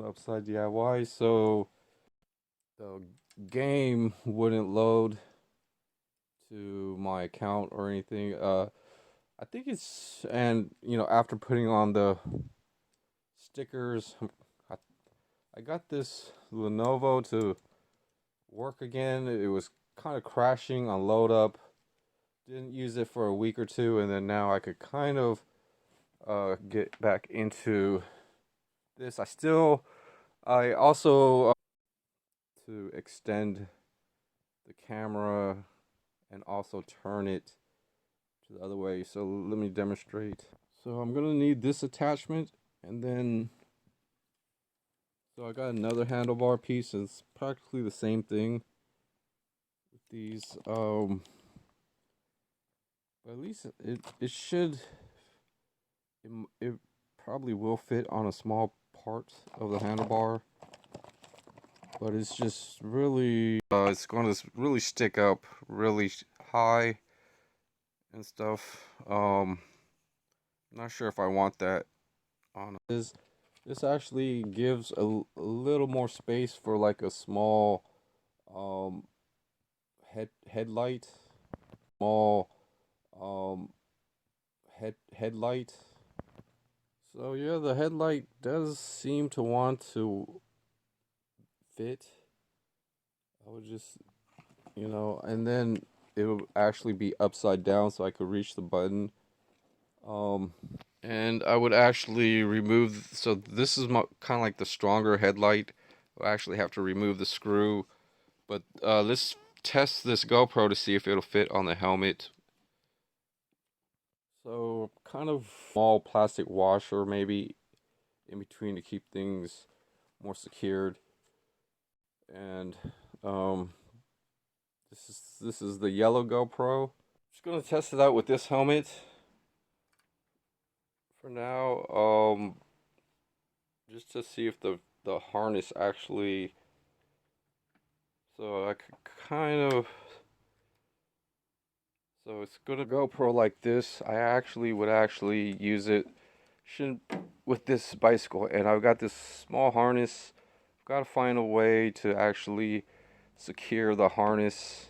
Upside DIY. So the game wouldn't load to my account or anything. I think it's and after putting on the stickers, I, I got this Lenovo to work again. It was kind of crashing on load up. Didn't use it for a week or two, and then now I could kind of get back into this. I also to extend the camera and also turn it to the other way. So let me demonstrate. So I'm gonna need this attachment, and then so I got another handlebar piece. It's practically the same thing with these. But at least it should it probably will fit on a small part of the handlebar. But it's just really it's going to really stick up really high and stuff. Not sure if I want that on this actually gives a little more space for like a small um headlight, small um headlight. So yeah, the headlight does seem to want to fit. I would just, and then it would actually be upside down so I could reach the button. Um, and I would actually remove, so this is my kind of like the stronger headlight. I actually have to remove the screw, but let's test this GoPro to see if it'll fit on the helmet. So kind of small plastic washer maybe in between to keep things more secured. And um, this is the yellow GoPro. Just gonna test it out with this helmet for now. Just to see if the harness actually. So I could kind of. So it's gonna GoPro like this. I actually would actually use it. Shouldn't with this bicycle, and I've got this small harness. I've got to find a way to actually secure the harness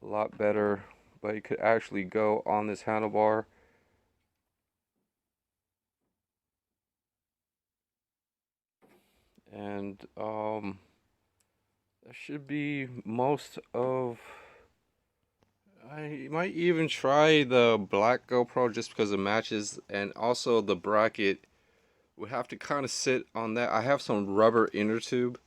a lot better, but it could actually go on this handlebar. And that should be most of. I might even try the black GoPro just because it matches, and also the bracket would have to kind of sit on that. I have some rubber inner tube,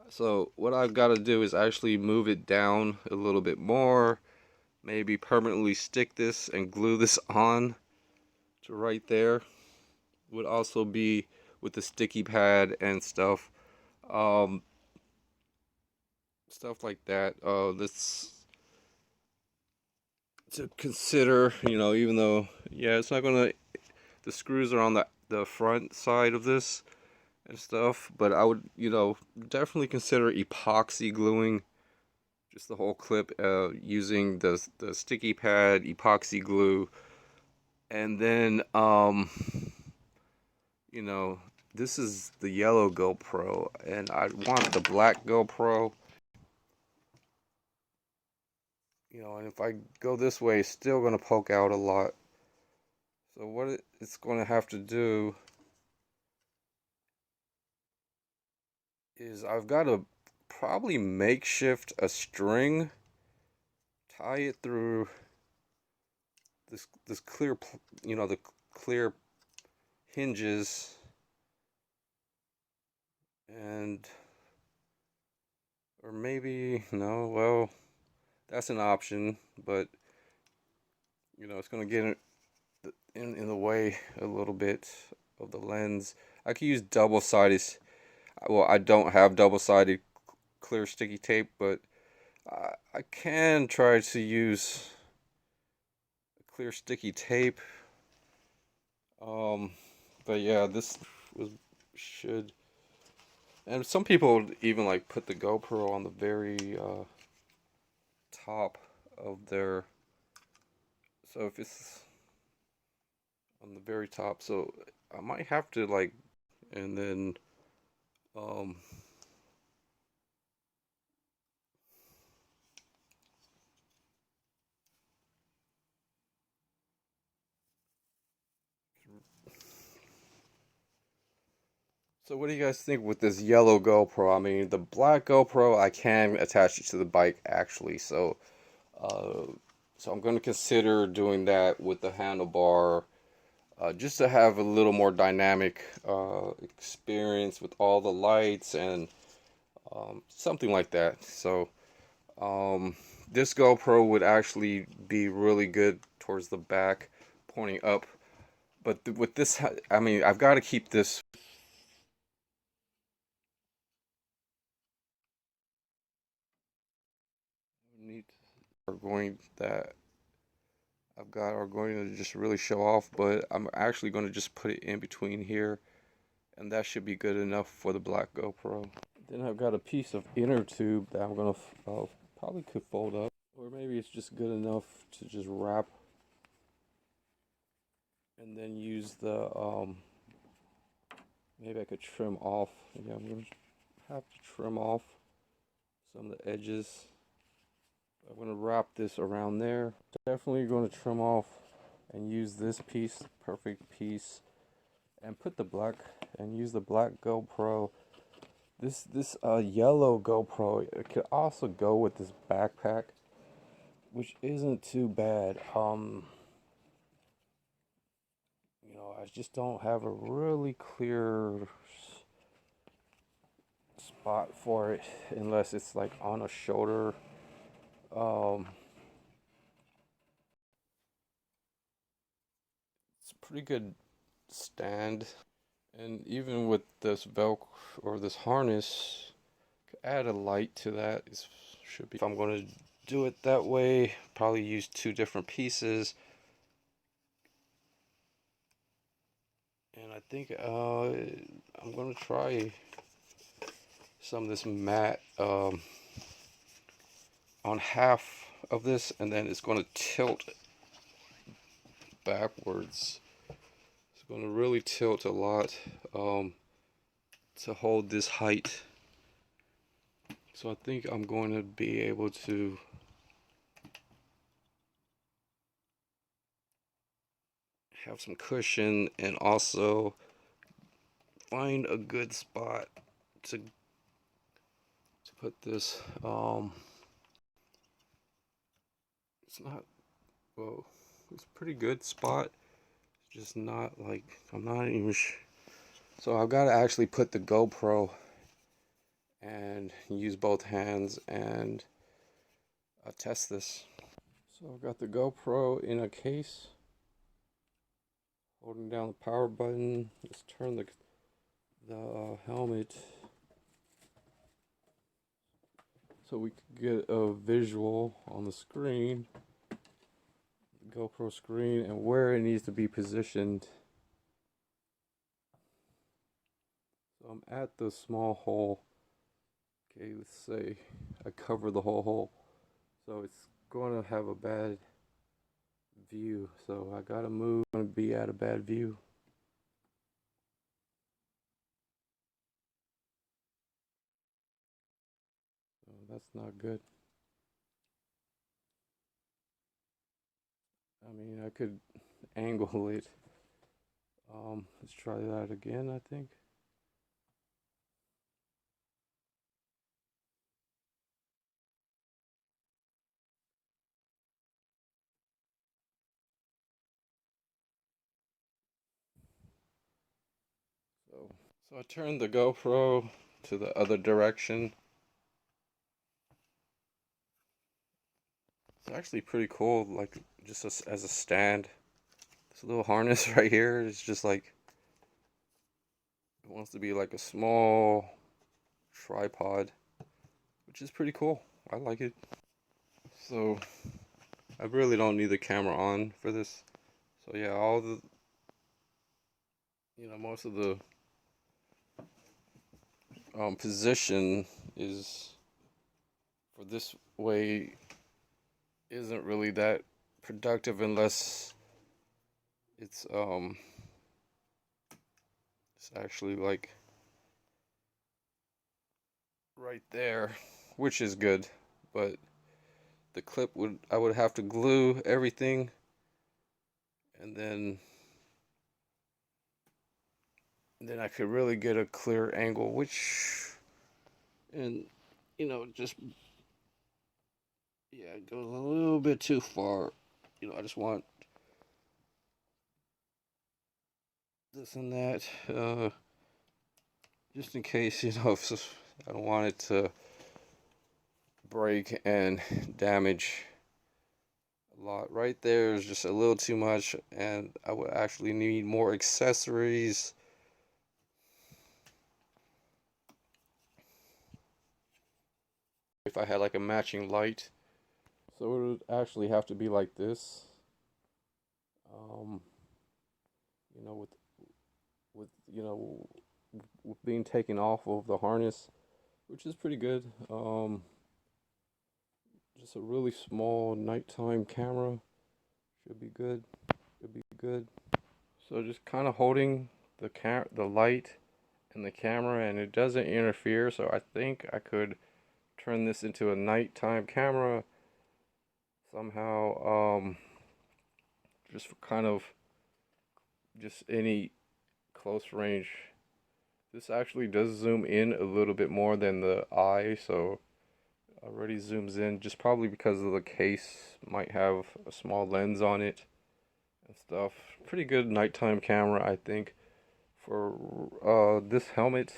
so what I've got to do is actually move it down a little bit more, maybe permanently stick this and glue this on to right there. Would also be with the sticky pad and um, stuff like that. This to consider, even though, yeah, it's not gonna, the screws are on the front side of this and stuff, but I would, definitely consider epoxy gluing just the whole clip, using the sticky pad, epoxy glue, and then, you know, this is the yellow GoPro, and I want the black GoPro, and if I go this way, it's still gonna poke out a lot. So what it's going to have to do is I've got to probably makeshift a string, tie it through this clear, the clear hinges, and or maybe no, well, that's an option, but it's going to get in the way a little bit of the lens. I could use double-sided. Well, I don't have double-sided clear sticky tape, but I can try to use clear sticky tape. Um, but yeah, this was should, and some people even like put the GoPro on the very top of their. So if it's on the very top, so I might have to like, and then Um, so what do you guys think with this yellow GoPro? I mean, the black GoPro, I can attach it to the bike actually. Uh, so I'm going to consider doing that with the handlebar, just to have a little more dynamic experience with all the lights and something like that. So um, this GoPro would actually be really good towards the back, pointing up. But with this, I mean, I've got to keep this. Neat are going that I've got are going to just really show off, but I'm actually going to just put it in between here, and that should be good enough for the black GoPro. Then I've got a piece of inner tube that I'm gonna probably could fold up, or maybe it's just good enough to just wrap and then use the maybe I could trim off. Yeah, I'm gonna have to trim off some of the edges. I'm gonna wrap this around there. Definitely going to trim off and use this piece, perfect piece, and put the black and use the black GoPro. This yellow GoPro, it could also go with this backpack, which isn't too bad. You know, I just don't have a really clear spot for it unless it's like on a shoulder. Um, it's a pretty good stand, and even with this Velcro or this harness, add a light to that. It should be. If I'm going to do it that way, probably use two different pieces. And I think I'm going to try some of this matte on half of this, and then it's going to tilt backwards. It's going to really tilt a lot to hold this height. So I think I'm going to be able to have some cushion and also find a good spot to put this. It's not, well, it's a pretty good spot. It's just not like, I'm not even so I've got to actually put the GoPro and use both hands and test this. So I've got the GoPro in a case, holding down the power button. Let's turn the helmet so we can get a visual on the screen, the GoPro screen, and where it needs to be positioned. So I'm at the small hole. Okay, let's say I cover the whole hole. So it's going to have a bad view. So I gotta move and be at a bad view. So that's not good. I mean, I could angle it. Let's try that again, I think. So I turned the GoPro to the other direction. It's actually pretty cool, like just as a stand. This little harness right here is just like, it wants to be like a small tripod, which is pretty cool. I like it. So I really don't need the camera on for this. So yeah, all the, most of the position is for this way isn't really that productive unless it's actually like right there, which is good, but the clip I would have to glue everything, and then I could really get a clear angle, which, and just, yeah, it goes a little bit too far. I just want this and that, just in case, if I don't want it to break and damage a lot. Right there is just a little too much, and I would actually need more accessories. If I had like a matching light, so it would actually have to be like this. Um, with with you know with being taken off of the harness, which is pretty good. Just a really small nighttime camera should be good. Should be good. So just kind of holding the light and the camera, and it doesn't interfere. So I think I could turn this into a nighttime camera somehow. Just for kind of just any close range. This actually does zoom in a little bit more than the eye, so already zooms in, just probably because of the case might have a small lens on it and stuff. Pretty good nighttime camera, I think, for this helmet.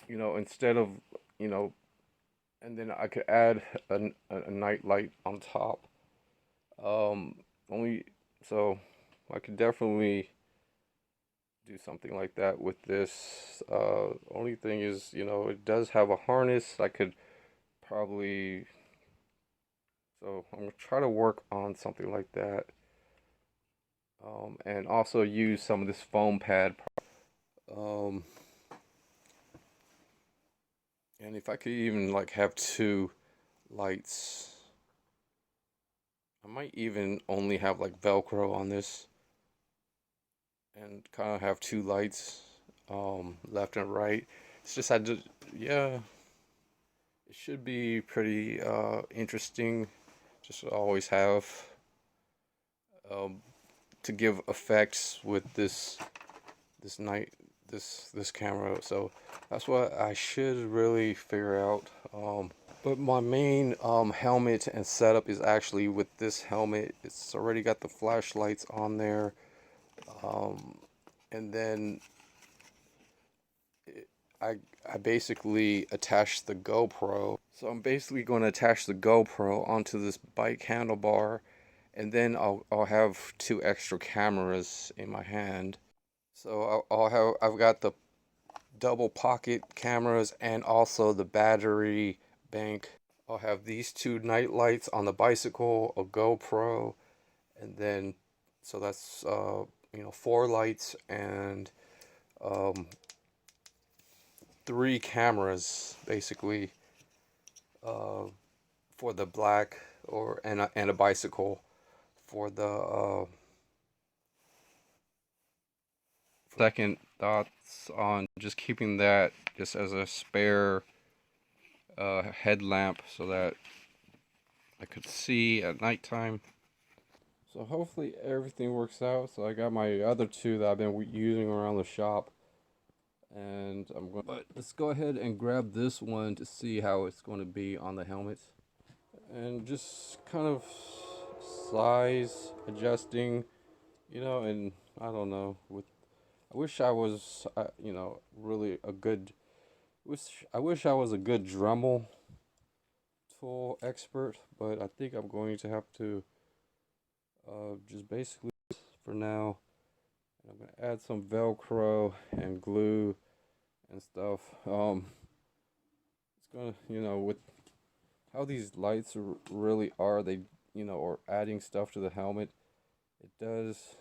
Instead of, you know, and then I could add a night light on top. Only so I could definitely do something like that with this. Only thing is, it does have a harness. I could probably, so I'm gonna try to work on something like that. And also use some of this foam pad. Um, and if I could even like have two lights, I might even only have like Velcro on this and kind of have two lights, left and right. It's just I just, yeah, it should be pretty interesting. Just always have um, to give effects with this night this camera. So that's what I should really figure out. But my main helmet and setup is actually with this helmet. It's already got the flashlights on there, and then I I basically attached the GoPro. So I'm basically going to attach the GoPro onto this bike handlebar, and then I'll have two extra cameras in my hand. So I've got the double pocket cameras and also the battery bank. I'll have these two night lights on the bicycle, a GoPro, and then so that's four lights and um, three cameras basically, uh, for the black or and a bicycle for the second thoughts on just keeping that just as a spare headlamp so that I could see at nighttime. So hopefully everything works out. So I got my other two that I've been using around the shop, and I'm going. But let's go ahead and grab this one to see how it's going to be on the helmet, and just kind of size adjusting, and I don't know. I wish I was, really a good. I wish I was a good Dremel tool expert, but I think I'm going to have to just basically for now. I'm gonna add some Velcro and glue and stuff. It's gonna, with how these lights really are, they, or adding stuff to the helmet, it does